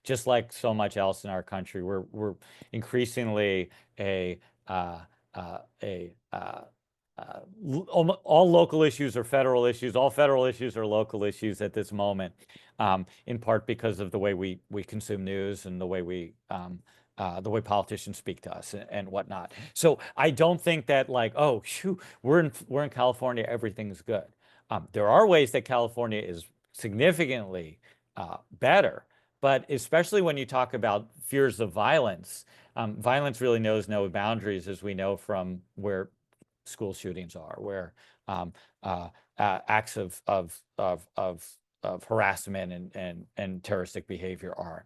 Just like so much else in our country, we're increasingly all local issues are federal issues. All federal issues are local issues at this moment, in part because of the way we consume news and the way politicians speak to us and whatnot. So I don't think that, like, oh, shoo, we're in California, everything's good. There are ways that California is significantly better, but especially when you talk about fears of violence, violence really knows no boundaries, as we know from where school shootings are, where acts of harassment and terroristic behavior are.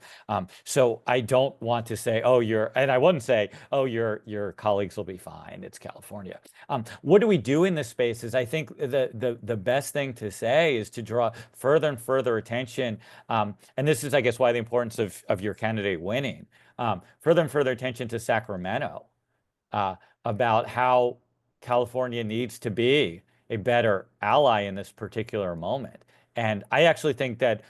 So I don't want to say, oh, and I wouldn't say, oh, your colleagues will be fine. It's California. What do we do in this space is I think the best thing to say is to draw further and further attention. And this is, I guess, why the importance of your candidate winning. Further and further attention to Sacramento about how California needs to be a better ally in this particular moment. And I actually think that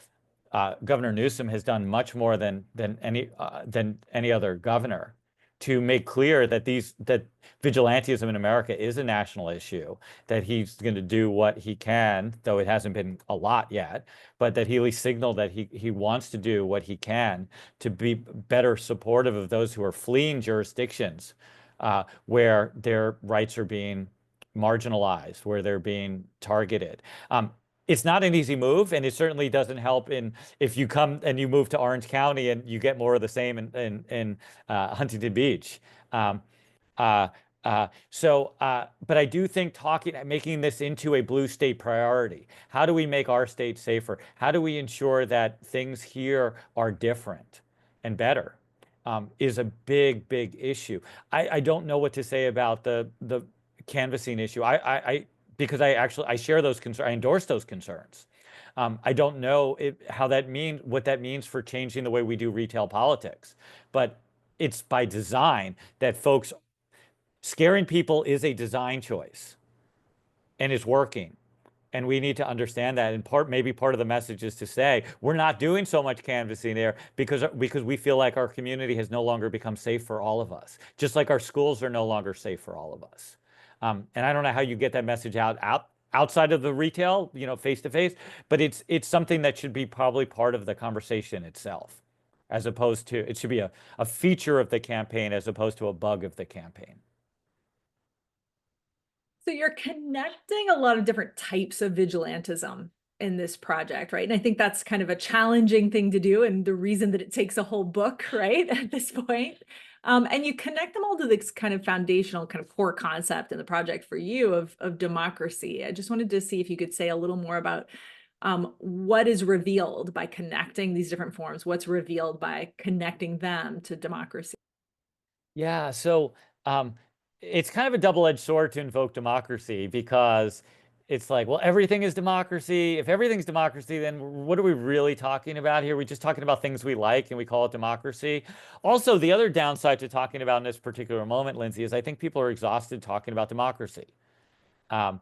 Governor Newsom has done much more than any other governor to make clear that that vigilantism in America is a national issue, that he's going to do what he can, though it hasn't been a lot yet, but that he at least signaled that he wants to do what he can to be better supportive of those who are fleeing jurisdictions where their rights are being marginalized, where they're being targeted. It's not an easy move, and it certainly doesn't help if you come and you move to Orange County and you get more of the same in Huntington Beach. But I do think making this into a blue state priority. How do we make our state safer? How do we ensure that things here are different and better? Is a big, big issue. I don't know what to say about the canvassing issue. Because I share those concerns, I endorse those concerns. I don't know what that means for changing the way we do retail politics, but it's by design that scaring people is a design choice, and it's working. And we need to understand that. And maybe part of the message is to say, we're not doing so much canvassing there because we feel like our community has no longer become safe for all of us, just like our schools are no longer safe for all of us. And I don't know how you get that message outside of the retail, face to face, but it's something that should be probably part of the conversation itself, as opposed to, it should be a feature of the campaign as opposed to a bug of the campaign. So you're connecting a lot of different types of vigilantism in this project, right? And I think that's kind of a challenging thing to do, and the reason that it takes a whole book, right, at this point. And you connect them all to this kind of foundational, kind of core concept in the project for you of democracy. I just wanted to see if you could say a little more about what is revealed by connecting these different forms, what's revealed by connecting them to democracy. Yeah, so it's kind of a double-edged sword to invoke democracy, because it's like, well, everything is democracy. If everything's democracy, then what are we really talking about here? We're just talking about things we like and we call it democracy. Also, the other downside to talking about in this particular moment, Lindsay, is I think people are exhausted talking about democracy. So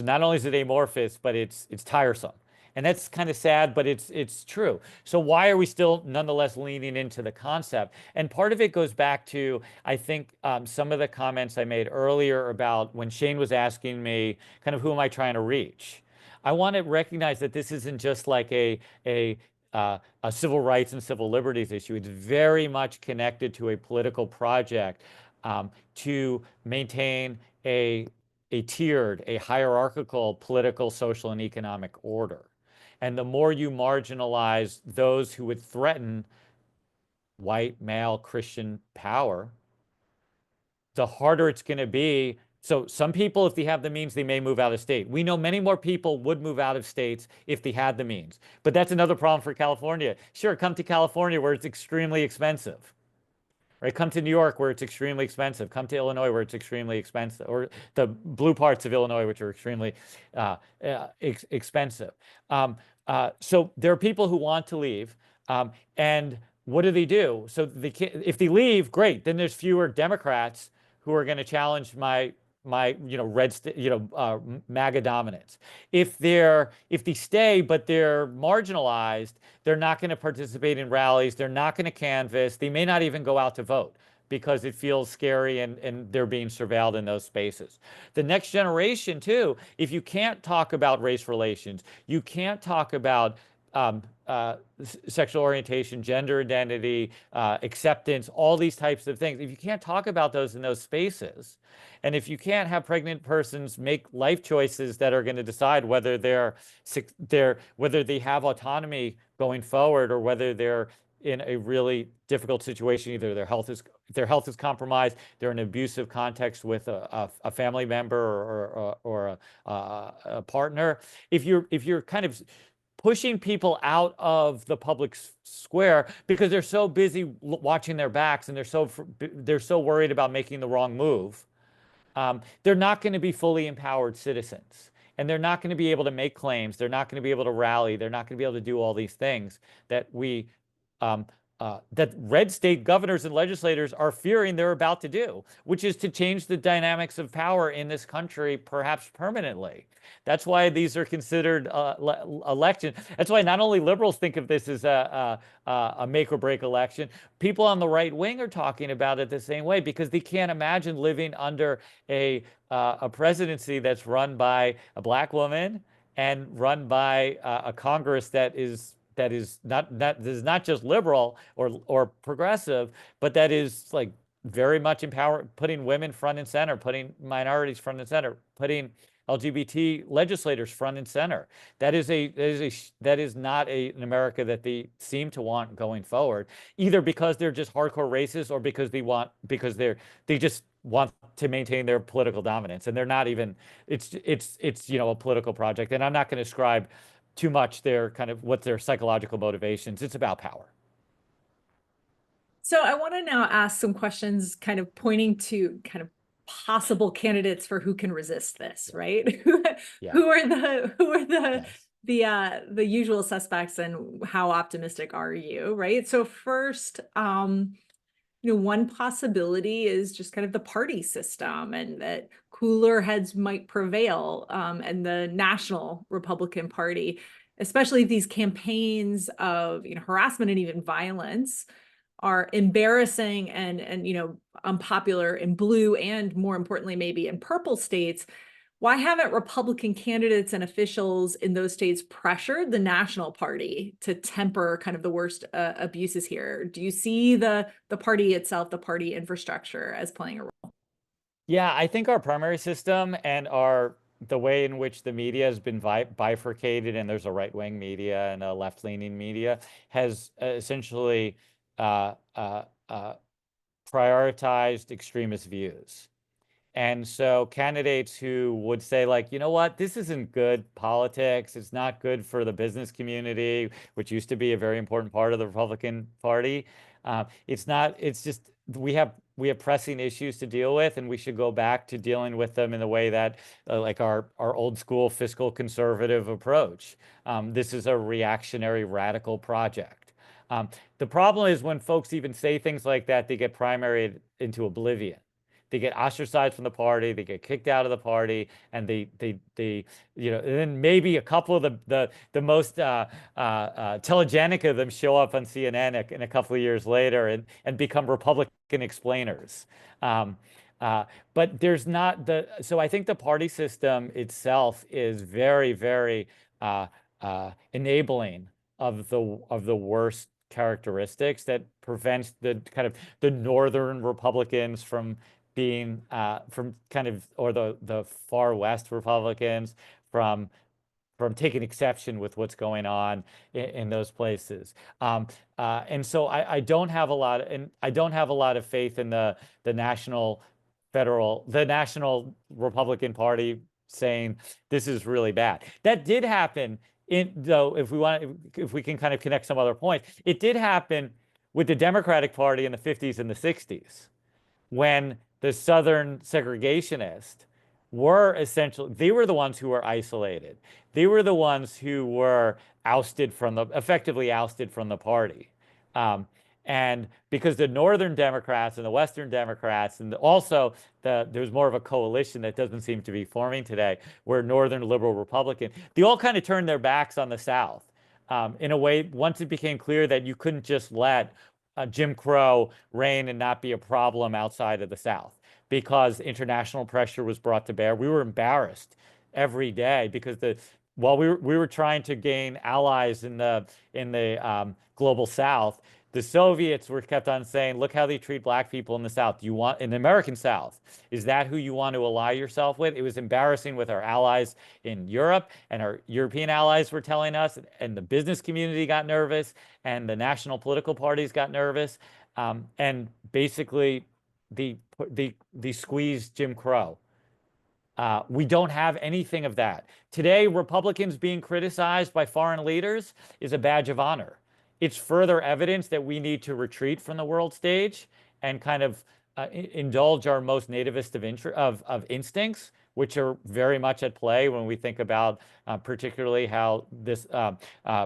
not only is it amorphous, but it's tiresome. And that's kind of sad, but it's true. So why are we still nonetheless leaning into the concept? And part of it goes back to, I think, some of the comments I made earlier about when Shane was asking me, kind of, who am I trying to reach? I want to recognize that this isn't just like a civil rights and civil liberties issue. It's very much connected to a political project to maintain a tiered, a hierarchical political, social, and economic order. And the more you marginalize those who would threaten white, male, Christian power, the harder it's going to be. So some people, if they have the means, they may move out of state. We know many more people would move out of states if they had the means. But that's another problem for California. Sure, come to California where it's extremely expensive. Right? Come to New York where it's extremely expensive. Come to Illinois where it's extremely expensive, or the blue parts of Illinois, which are extremely expensive. So there are people who want to leave, and what do? So if they leave, great. Then there's fewer Democrats who are going to challenge my MAGA dominance. If they stay but they're marginalized, they're not going to participate in rallies. They're not going to canvass. They may not even go out to vote because it feels scary and they're being surveilled in those spaces. The next generation too, if you can't talk about race relations, you can't talk about sexual orientation, gender identity, acceptance, all these types of things. If you can't talk about those in those spaces, and if you can't have pregnant persons make life choices that are going to decide whether whether they have autonomy going forward, or whether they're in a really difficult situation, either their health is compromised, they're in an abusive context with a family member or a partner. If you're kind of pushing people out of the public square because they're so busy watching their backs, and they're so worried about making the wrong move. They're not going to be fully empowered citizens, and they're not going to be able to make claims. They're not going to be able to rally. They're not going to be able to do all these things that that red state governors and legislators are fearing they're about to do, which is to change the dynamics of power in this country, perhaps permanently. That's why these are considered elections. That's why not only liberals think of this as a make or break election, people on the right wing are talking about it the same way, because they can't imagine living under a presidency that's run by a Black woman and run by a Congress that is not just liberal or progressive, but that is like very much putting women front and center, putting minorities front and center, putting LGBT legislators front and center. That is not an America that they seem to want going forward, either because they're just hardcore racist or because they just want to maintain their political dominance, and they're not even. It's a political project, and I'm not going to ascribe too much what's their psychological motivations. It's about power. So I want to now ask some questions kind of pointing to kind of possible candidates for who can resist this, right? Yeah. Who are the Yes. the usual suspects, and how optimistic are you, right? So first, one possibility is just kind of the party system, and that cooler heads might prevail, and the national Republican Party, especially if these campaigns of harassment and even violence are embarrassing and unpopular in blue, and more importantly maybe in purple states. Why haven't Republican candidates and officials in those states pressured the national party to temper kind of the worst abuses here? Do you see the party itself, the party infrastructure, as playing a role? Yeah, I think our primary system and the way in which the media has been bifurcated, and there's a right-wing media and a left-leaning media, has essentially prioritized extremist views. And so candidates who would say, like, you know what, this isn't good politics, it's not good for the business community, which used to be a very important part of the Republican Party. It's just, we have pressing issues to deal with, and we should go back to dealing with them in the way that, like our old school fiscal conservative approach. This is a reactionary radical project. The problem is when folks even say things like that, they get primaried into oblivion. They get ostracized from the party, they get kicked out of the party, and they and then maybe a couple of the most telegenic of them show up on CNN in a couple of years later and become Republican explainers. But there's not so I think the party system itself is very, very enabling of the worst characteristics that prevents the northern Republicans from being or the far west Republicans from taking exception with what's going on in those places. And so I don't have a lot of faith in the national Republican Party saying this is really bad. That did happen though, if we can kind of connect some other points, it did happen with the Democratic Party in the 50s and the 60s, when the Southern segregationists were they were the ones who were isolated. They were the ones who were effectively ousted from the party. And because the Northern Democrats and the Western Democrats, and also there's more of a coalition that doesn't seem to be forming today, where Northern liberal Republican, they all kind of turned their backs on the South. In a way, once it became clear that you couldn't just let Jim Crow reign and not be a problem outside of the South, because international pressure was brought to bear. We were embarrassed every day because while we were trying to gain allies in the global South, the Soviets were kept on saying, look how they treat Black people in the South. In the American South, is that who you want to ally yourself with? It was embarrassing with our allies in Europe, and our European allies were telling us, and the business community got nervous, and the national political parties got nervous. And basically, they squeezed Jim Crow We don't have anything of that. Today, Republicans being criticized by foreign leaders is a badge of honor. It's further evidence that we need to retreat from the world stage and kind of indulge our most nativist of instincts, which are very much at play when we think about particularly how this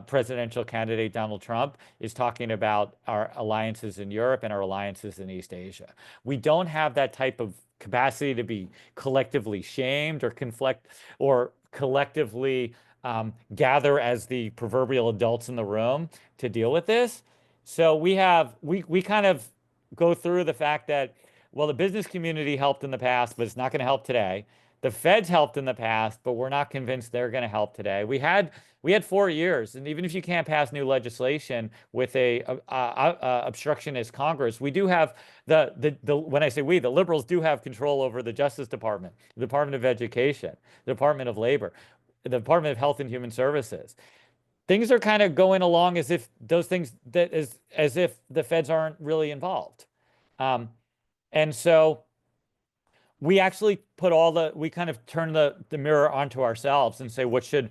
presidential candidate Donald Trump is talking about our alliances in Europe and our alliances in East Asia. We don't have that type of capacity to be collectively shamed or collectively gather as the proverbial adults in the room to deal with this. So we kind of go through the fact that, well, the business community helped in the past, but it's not going to help today. The feds helped in the past, but we're not convinced they're going to help today. We had 4 years, and even if you can't pass new legislation with a obstructionist Congress, we do have when I say we, the liberals do have control over the Justice Department, the Department of Education, the Department of Labor, the Department of Health and Human Services. Things are kind of going along as if those things as if the feds aren't really involved, and so we actually we kind of turn the mirror onto ourselves and say, what should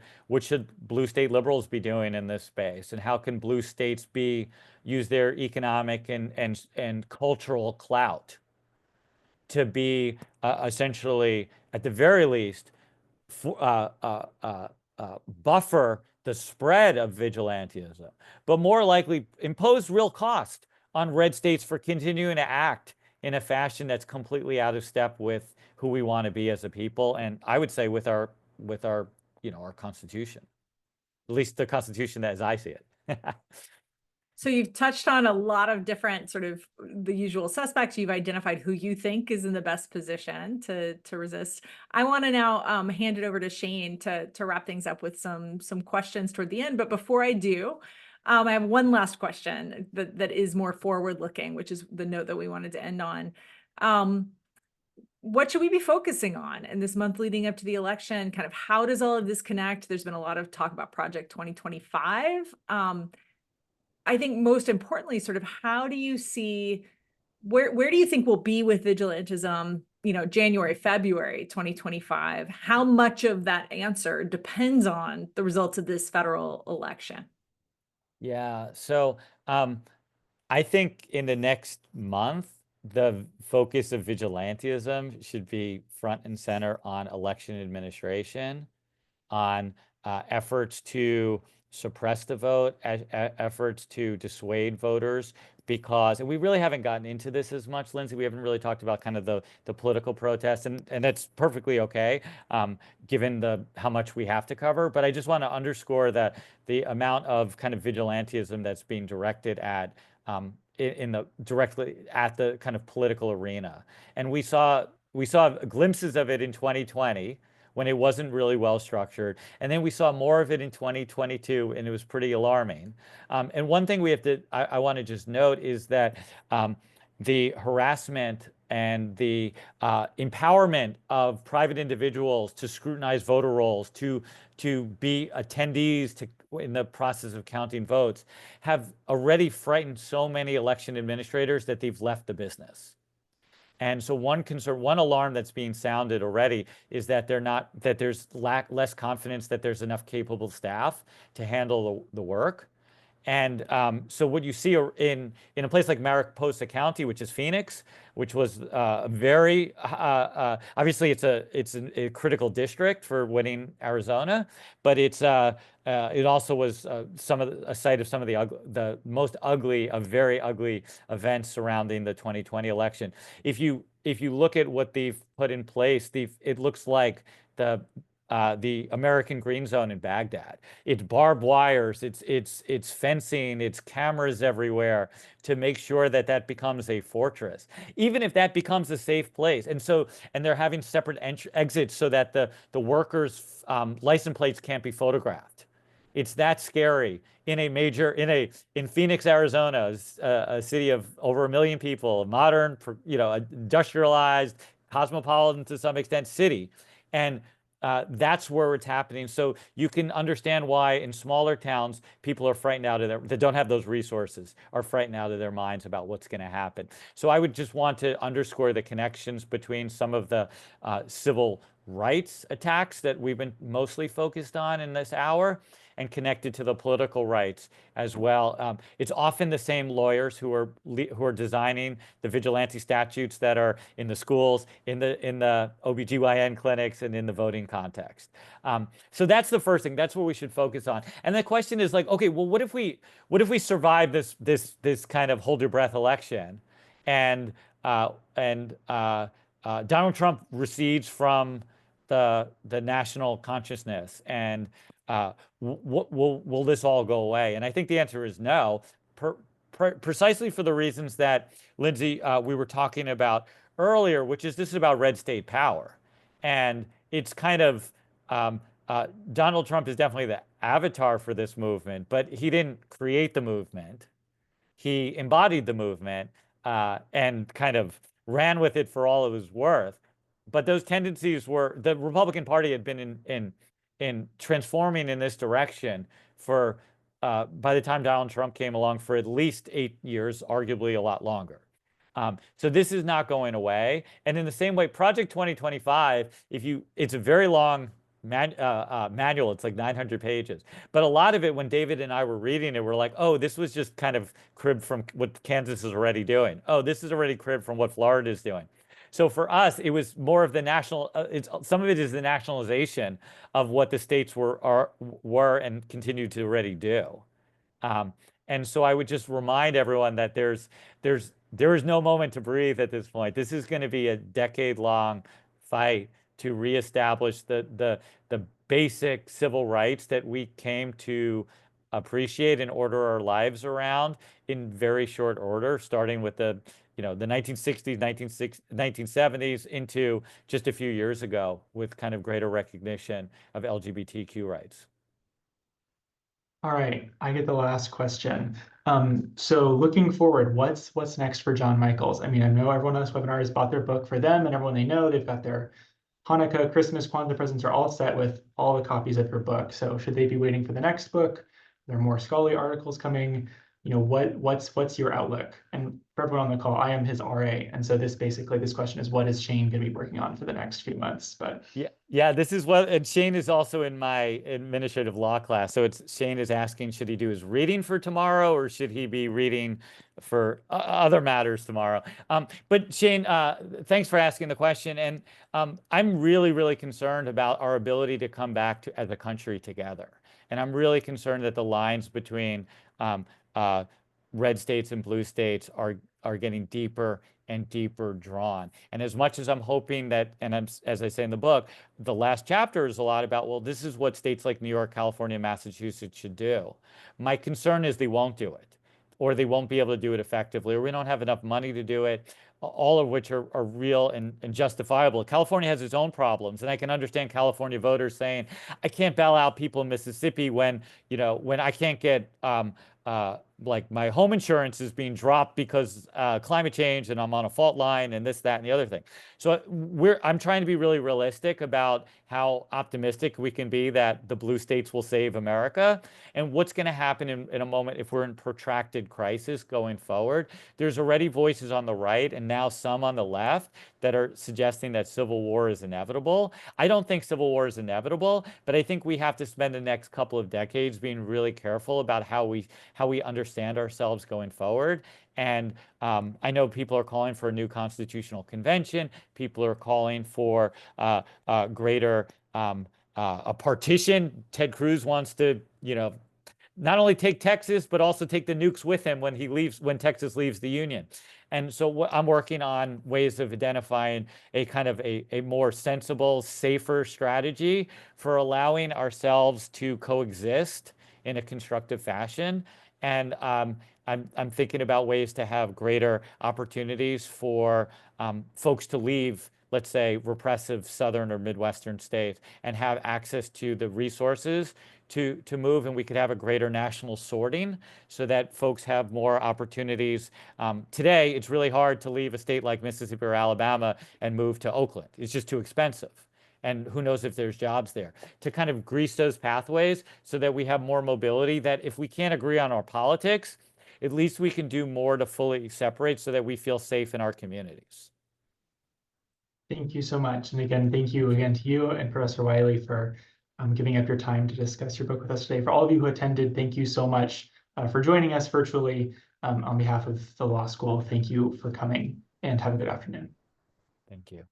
blue state liberals be doing in this space, and how can blue states use their economic and cultural clout to be essentially, at the very least, buffer the spread of vigilantism, but more likely impose real cost on red states for continuing to act in a fashion that's completely out of step with who we want to be as a people, and I would say with our our Constitution, at least the Constitution as I see it. So you've touched on a lot of different sort of the usual suspects. You've identified who you think is in the best position to resist. I want to now hand it over to Shane to wrap things up with some questions toward the end. But before I do, I have one last question that is more forward-looking, which is the note that we wanted to end on. What should we be focusing on in this month leading up to the election? Kind of how does all of this connect? There's been a lot of talk about Project 2025. I think most importantly, sort of how do you see, where do you think we'll be with vigilantism, January, February 2025? How much of that answer depends on the results of this federal election? Yeah, so I think in the next month, the focus of vigilantism should be front and center on election administration, on efforts to suppress the vote, efforts to dissuade voters, because, and we really haven't gotten into this as much, Lindsay, we haven't really talked about kind of the political protests, and that's perfectly okay, given how much we have to cover. But I just want to underscore that the amount of kind of vigilantism that's being directed at directly at the kind of political arena. And we saw glimpses of it in 2020, when it wasn't really well structured. And then we saw more of it in 2022, and it was pretty alarming. And one thing I want to just note is that the harassment and the empowerment of private individuals to scrutinize voter rolls, to be attendees in the process of counting votes, have already frightened so many election administrators that they've left the business. And so one alarm that's being sounded already is that there's less confidence that there's enough capable staff to handle the work. And so what you see in a place like Mariposa County, which is Phoenix, which was very obviously it's a critical district for winning Arizona, but it also was a site of some of the most ugly of very ugly events surrounding the 2020 election. If you look at what they've put in place, it looks like the American Green Zone in Baghdad. It's barbed wires, it's fencing, it's cameras everywhere to make sure that becomes a fortress. Even if that becomes a safe place, and they're having separate exits so that the workers' license plates can't be photographed. It's that scary in Phoenix, Arizona, a city of over 1 million people, modern, industrialized, cosmopolitan to some extent city, and that's where it's happening. So you can understand why in smaller towns, people are frightened that don't have those resources, are frightened out of their minds about what's going to happen. So I would just want to underscore the connections between some of the civil rights attacks that we've been mostly focused on in this hour, and connected to the political rights as well. It's often the same lawyers who are designing the vigilante statutes that are in the schools, in the OBGYN clinics, and in the voting context. So that's the first thing. That's what we should focus on. And the question is like, okay, well, what if we survive this kind of hold your breath election, and Donald Trump recedes from the national consciousness, and will this all go away? And I think the answer is no, precisely for the reasons that Lindsay, we were talking about earlier, which is this is about red state power. And it's kind of, Donald Trump is definitely the avatar for this movement, but he didn't create the movement. He embodied the movement and kind of ran with it for all it was worth. But those tendencies were, the Republican Party had been in transforming in this direction for, by the time Donald Trump came along, for at least 8 years, arguably a lot longer. So this is not going away. And in the same way, Project 2025, it's a very long manual. It's like 900 pages. But a lot of it, when David and I were reading it, we're like, oh, this was just kind of cribbed from what Kansas is already doing. Oh, this is already cribbed from what Florida is doing. So for us, it was more of the national, some of it is the nationalization of what the states were and continue to already do. And so I would just remind everyone that there is no moment to breathe at this point. This is going to be a decade-long fight to reestablish the basic civil rights that we came to appreciate and order our lives around in very short order, starting with the 1960s, 1970s into just a few years ago with kind of greater recognition of LGBTQ rights. All right, I get the last question. So looking forward, what's next for John Michaels? I mean, I know everyone on this webinar has bought their book for them, and everyone they know, they've got their Hanukkah, Christmas, Kwanzaa presents are all set with all the copies of your book. So should they be waiting for the next book? Are there more scholarly articles coming? What's your outlook? And for everyone on the call, I am his RA. And so this question is, what is Shane going to be working on for the next few months? But yeah, this is what, and Shane is also in my administrative law class. So Shane is asking, should he do his reading for tomorrow, or should he be reading for other matters tomorrow? But Shane, thanks for asking the question. And I'm really, really concerned about our ability to come back as a country together. And I'm really concerned that the lines between red states and blue states are getting deeper and deeper drawn. And as much as I'm hoping that, and as I say in the book, the last chapter is a lot about, well, this is what states like New York, California, Massachusetts should do. My concern is they won't do it, or they won't be able to do it effectively, or we don't have enough money to do it, all of which are real and justifiable. California has its own problems, and I can understand California voters saying, I can't bail out people in Mississippi when I can't get like my home insurance is being dropped because climate change and I'm on a fault line and this, that, and the other thing. So I'm trying to be really realistic about how optimistic we can be that the blue states will save America, and what's going to happen in a moment if we're in protracted crisis going forward. There's already voices on the right and now some on the left that are suggesting that civil war is inevitable. I don't think civil war is inevitable, but I think we have to spend the next couple of decades being really careful about how we understand ourselves going forward. And I know people are calling for a new constitutional convention. People are calling for greater a partition. Ted Cruz wants to, not only take Texas, but also take the nukes with him when Texas leaves the Union. And so I'm working on ways of identifying a kind of a more sensible, safer strategy for allowing ourselves to coexist in a constructive fashion. And I'm thinking about ways to have greater opportunities for folks to leave, let's say, repressive Southern or Midwestern states and have access to the resources to move, and we could have a greater national sorting so that folks have more opportunities. Today, it's really hard to leave a state like Mississippi or Alabama and move to Oakland. It's just too expensive. And who knows if there's jobs there, to kind of grease those pathways so that we have more mobility, that if we can't agree on our politics, at least we can do more to fully separate so that we feel safe in our communities. Thank you so much. And again, thank you again to you and Professor Wiley for giving up your time to discuss your book with us today. For all of you who attended, thank you so much for joining us virtually on behalf of the law school. Thank you for coming and have a good afternoon. Thank you.